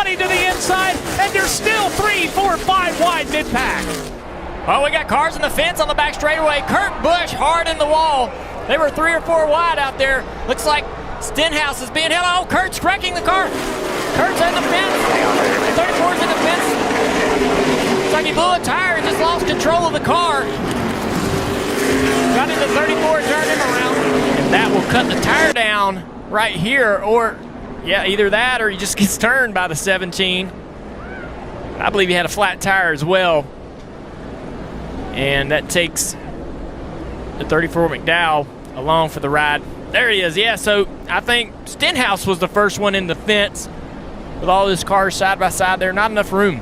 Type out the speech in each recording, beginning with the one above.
20 to the inside, and they're still 3, 4, 5 wide mid-pack. Oh, we got cars in the fence on the back straightaway. Busch hard in the wall. They were 3 or 4 wide out there. Looks like Stenhouse is being held. Oh, Kurt's wrecking the car. Kurt's in the fence. 34's in the fence. It's like he blew a tire and just lost control of the car. Got into 34 and turned him around. And that will cut the tire down right here. Or, yeah, either that or he just gets turned by the 17. I believe he had a flat tire as well. And that takes the 34 McDowell along for the ride. There he is. Yeah, so I think Stenhouse was the first one in the fence with all his cars side by side there. Not enough room.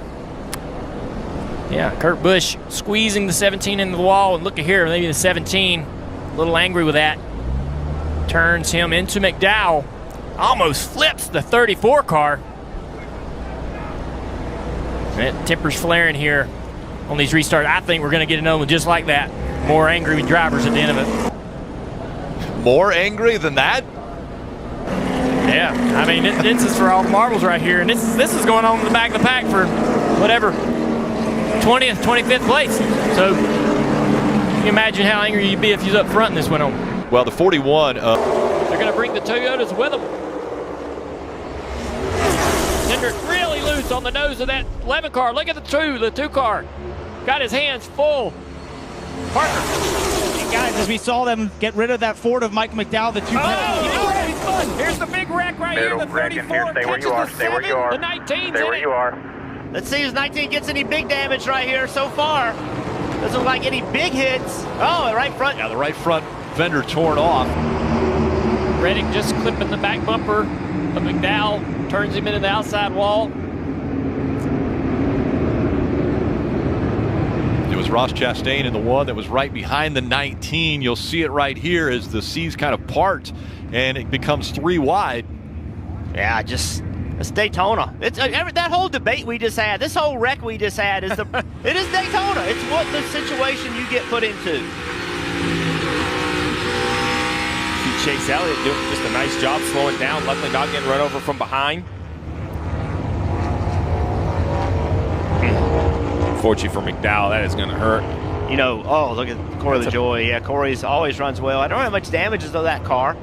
Yeah, Kurt Busch squeezing the 17 into the wall. And look at here, maybe the 17, a little angry with that. Turns him into McDowell. Almost flips the 34 car. That temper's flaring here on these restarts. I think we're going to get another one just like that. More angry drivers at the end of it. More angry than that? Yeah, I mean, this is for all the marbles right here. And this is going on in the back of the pack for whatever, 20th, 25th place. So you can imagine how angry you'd be if you was up front and this went on. Well, the 41. They're going to bring the Toyotas with them. Hendrick really loose on the nose of that 11 car. Look at the two car. Got his hands full. Parker. And guys, as we saw them get rid of that Ford of Mike McDowell, the two. Here's the big wreck right Middle, here. The 34 Stay where you are. Stay where you are. The 19's Stay where you are. Let's see if 19 gets any big damage right here so far. Doesn't look like any big hits. Oh, the right front. Yeah, the right front fender torn off. Reddick just clipping the back bumper of McDowell. Turns him into the outside wall. It was Ross Chastain in the one that was right behind the 19. You'll see it right here as the C's kind of part and it becomes 3 wide. Yeah, it's Daytona. It's that whole debate we just had, this whole wreck we just had is it is Daytona. It's what the situation you get put into. Chase Elliott doing just a nice job slowing down. Luckily not getting run over from behind. Unfortunately for McDowell, that is going to hurt. You know, oh, look at Corey LaJoie. Yeah, Corey's always runs well. I don't know how much damage is to that car.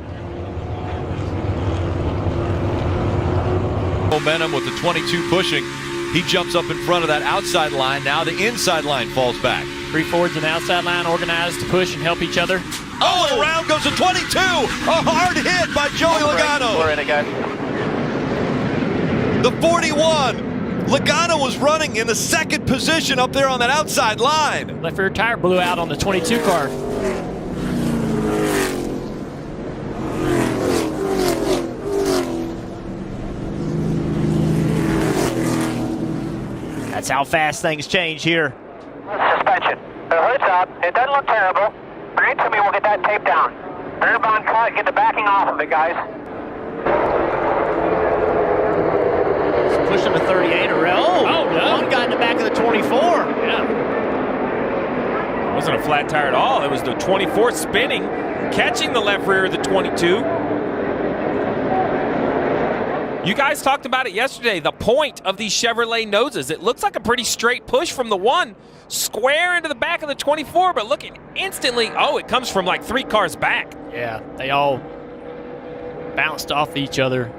Momentum with the 22 pushing. He jumps up in front of that outside line. Now the inside line falls back. 3 Fords and the outside line organized to push and help each other. Oh, and around goes the 22. A hard hit by Joey Logano. We're in again. The 41. Logano was running in the second position up there on that outside line. Left rear tire blew out on the 22 car. That's how fast things change here. Suspension. The hood's up. It doesn't look terrible. Bring it to me. We'll get that tape down. Rear bond cut. Get the backing off of it, guys. Push him to 38 or oh no. One got in the back of the 24. Yeah. It wasn't a flat tire at all. It was the 24 spinning, catching the left rear of the 22. You guys talked about it yesterday, the point of these Chevrolet noses. It looks like a pretty straight push from the 1, square into the back of the 24, but look, instantly, oh, it comes from like 3 cars back. Yeah, they all bounced off each other.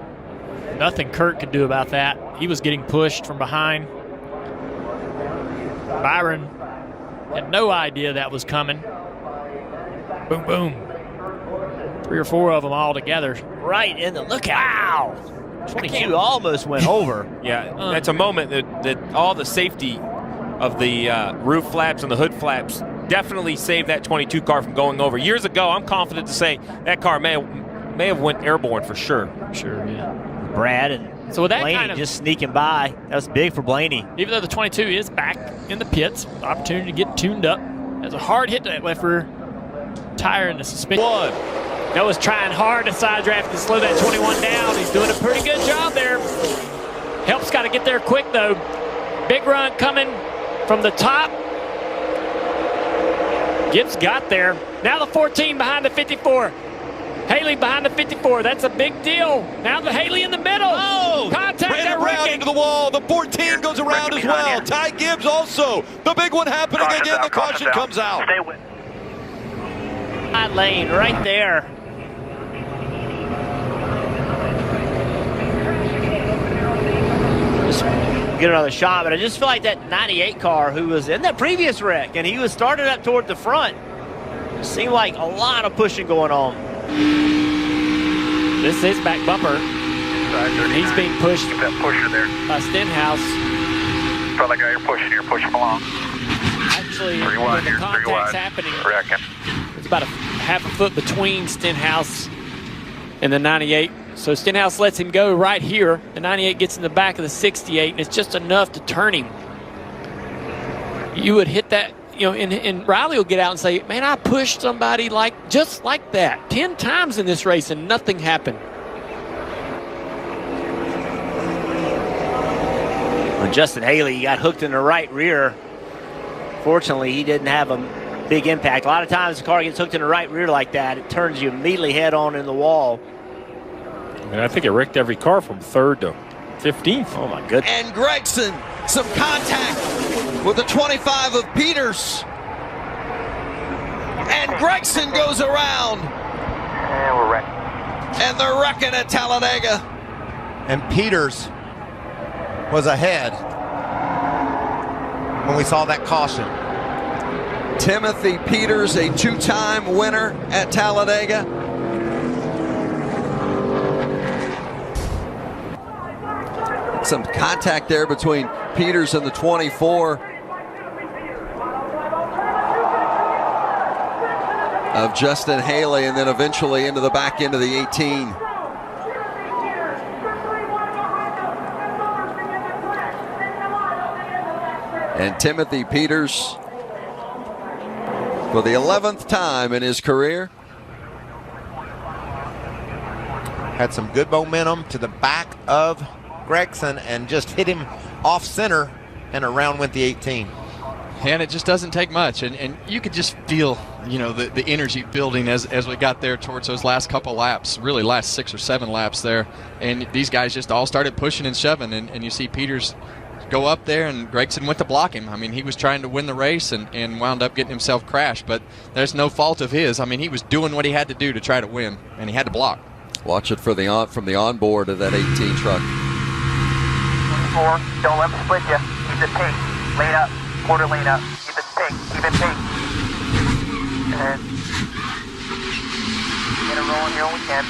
Nothing Kurt could do about that. He was getting pushed from behind. Byron had no idea that was coming. Boom, boom. 3 or 4 of them all together. Right in the lookout. Wow. 22 almost went over. Yeah, that's a moment that all the safety of the roof flaps and the hood flaps definitely saved that 22 car from going over. Years ago, I'm confident to say that car may have went airborne for sure. Sure, yeah. Brad and so with that Blaney kind of, just sneaking by. That was big for Blaney. Even though the 22 is back in the pits, opportunity to get tuned up. Has a hard hit to that left rear tire in the suspension. Noah's trying hard to side draft to slow that 21 down. He's doing a pretty good job there. Help's got to get there quick though. Big run coming from the top. Gibbs got there. Now the 14 behind the 54. Haley behind the 54. That's a big deal. Now the Haley in the middle. Oh! Contact Ran at around Ricky. into the wall. The 14 goes around as well. Ty Gibbs also. The big one happening again. The caution comes out. Stay with. Hot lane right there. Just get another shot, but I just feel like that 98 car who was in that previous wreck, and he was started up toward the front. Seemed like a lot of pushing going on. This is back bumper. He's being pushed Keep that pusher there. by Stenhouse. Felt like you're pushing along. Actually, 3 when wide the here, 3 contact's wide. happening, Reckon. it's about a half a foot between Stenhouse and the 98. So Stenhouse lets him go right here. The 98 gets in the back of the 68, and it's just enough to turn him. You would hit that, you know, and Riley will get out and say, man, I pushed somebody just like that 10 times in this race, and nothing happened. When Justin Haley got hooked in the right rear, fortunately, he didn't have a big impact. A lot of times the car gets hooked in the right rear like that, it turns you immediately head on in the wall. And I think it wrecked every car from 3rd to 15th. Oh, my goodness. And Greggson, some contact with the 25 of Peters. And Greggson goes around. And we're wrecking. And they're wrecking at Talladega. And Peters was ahead when we saw that caution. Timothy Peters, a 2-time winner at Talladega. Some contact there between Peters and the 24 of Justin Haley, and then eventually into the back end of the 18. And Timothy Peters, for the 11th time in his career, Had some good momentum to the back of Greggson and just hit him off center, and around went the 18. And it just doesn't take much, and you could just feel, you know, the energy building as we got there towards those last couple laps, really last 6 or 7 laps there, and these guys just all started pushing and shoving, and you see Peters go up there, and Greggson went to block him. I mean, he was trying to win the race and wound up getting himself crashed, but there's no fault of his. I mean, he was doing what he had to do to try to win, and he had to block. watch it for the from the onboard of that 18 truck. 24, don't let them split you. Keep it pink. Lane up, quarter lane up. Keep it pink, keep it pink. And get it rolling here when we can.